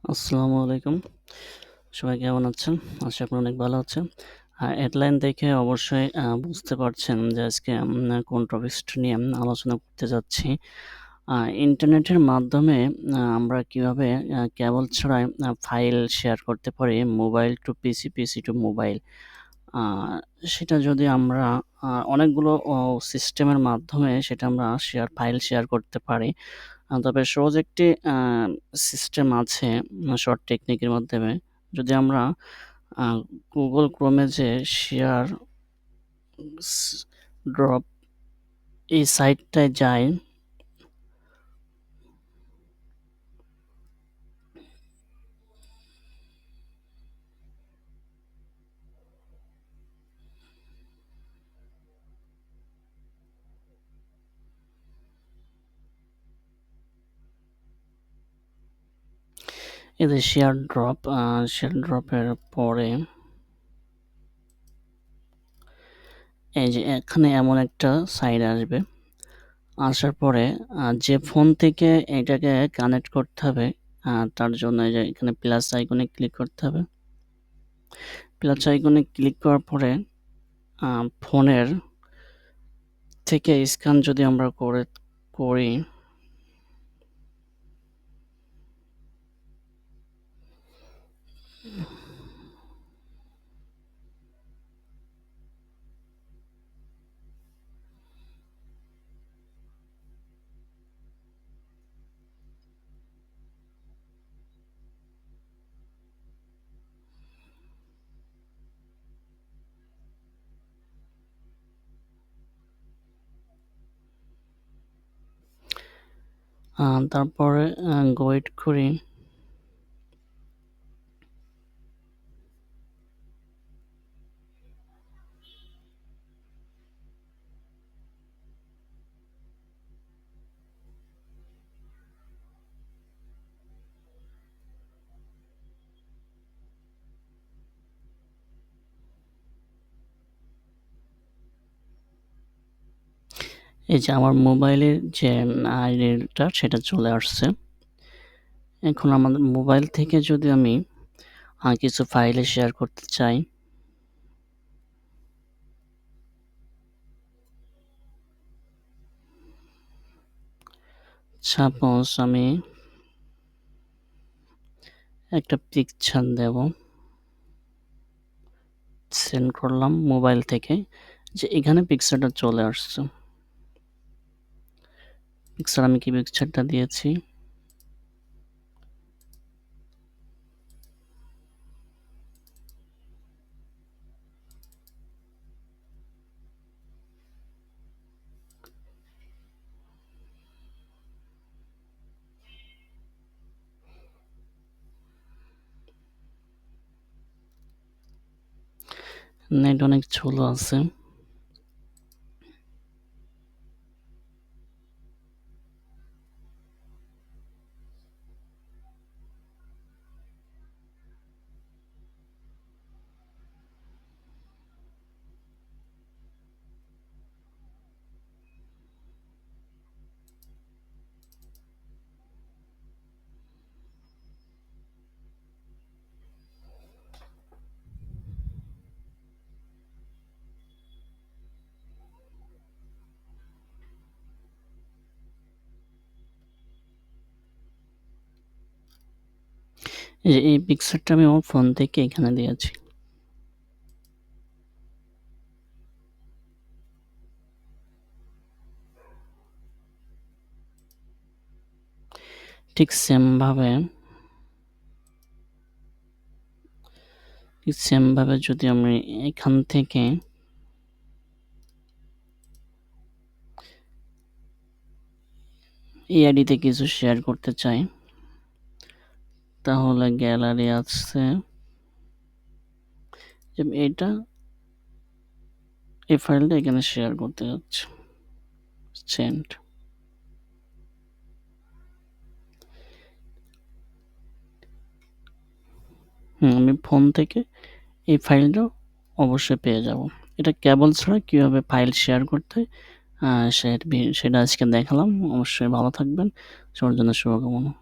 আসসালামু আলাইকুম। সবাই কেমন আছেন? আশা করি অনেক ভালো আছেন। হেডলাইন দেখে অবশ্যই বুঝতে পারছেন যে আজকে কোন টপিকসটা নিয়ে আলোচনা করতে যাচ্ছি। আ ইন্টারনেটের মাধ্যমে আমরা কিভাবে কেবল ছাড়াই ফাইল শেয়ার করতে পারি মোবাইল টু পিসি, পিসি টু মোবাইল। আ সেটা যদি আমরা অনেকগুলো সিস্টেমের মাধ্যমে সেটা আমরা ফাইল শেয়ার করতে পারি। তবে সহজ একটি সিস্টেম আছে শর্ট টেকনিকের মাধ্যমে। যদি আমরা আ Google Chrome এ যেয়ে শেয়ার স ড্রপ এই সাইটটায় যাই। এই যে শেয়ার ড্রপের পরে এই যে এখানে এমন একটা সাইট আসবে। আসার পরে যে ফোন থেকে এটাকে কানেক্ট করতে হবে তার জন্য এই যে এখানে প্লাস আইকনে ক্লিক করতে হবে। প্লাস আইকনে ক্লিক করার পরে ফোনের থেকে স্ক্যান যদি আমরা করি তারপরে ওয়েট করি। এই যে আমার মোবাইলের যে আইডিটা সেটা চলে আসছে। এখন আমাদের মোবাইল থেকে যদি আমি কিছু ফাইলে শেয়ার করতে চাই। সাপোজ আমি একটা পিকচার দেব। সেন্ড করলাম মোবাইল থেকে। যে এখানে পিকচারটা চলে আসছে। আমি কি পিকচারটা দিয়েছি? নেট অনেক স্লো আছে। এই যে এই পিকচারটা আমি আমার ফোন থেকে এখানে দিয়েছি। ঠিক সেমভাবে যদি আমি এখান থেকে এই আইডিতে কিছু শেয়ার করতে চাই, তাহলে গ্যালারি আছে। এটা এই ফাইলটা এখানে শেয়ার করতে যাচ্ছি। সেন্ড। আমি ফোন থেকে এই ফাইলটা অবশ্যই পেয়ে যাব। এটা কেবল ছাড়া কিভাবে ফাইল শেয়ার করতে হয় সেটা আজকে দেখালাম। অবশ্যই ভালো থাকবেন। সবার জন্য শুভকামনা।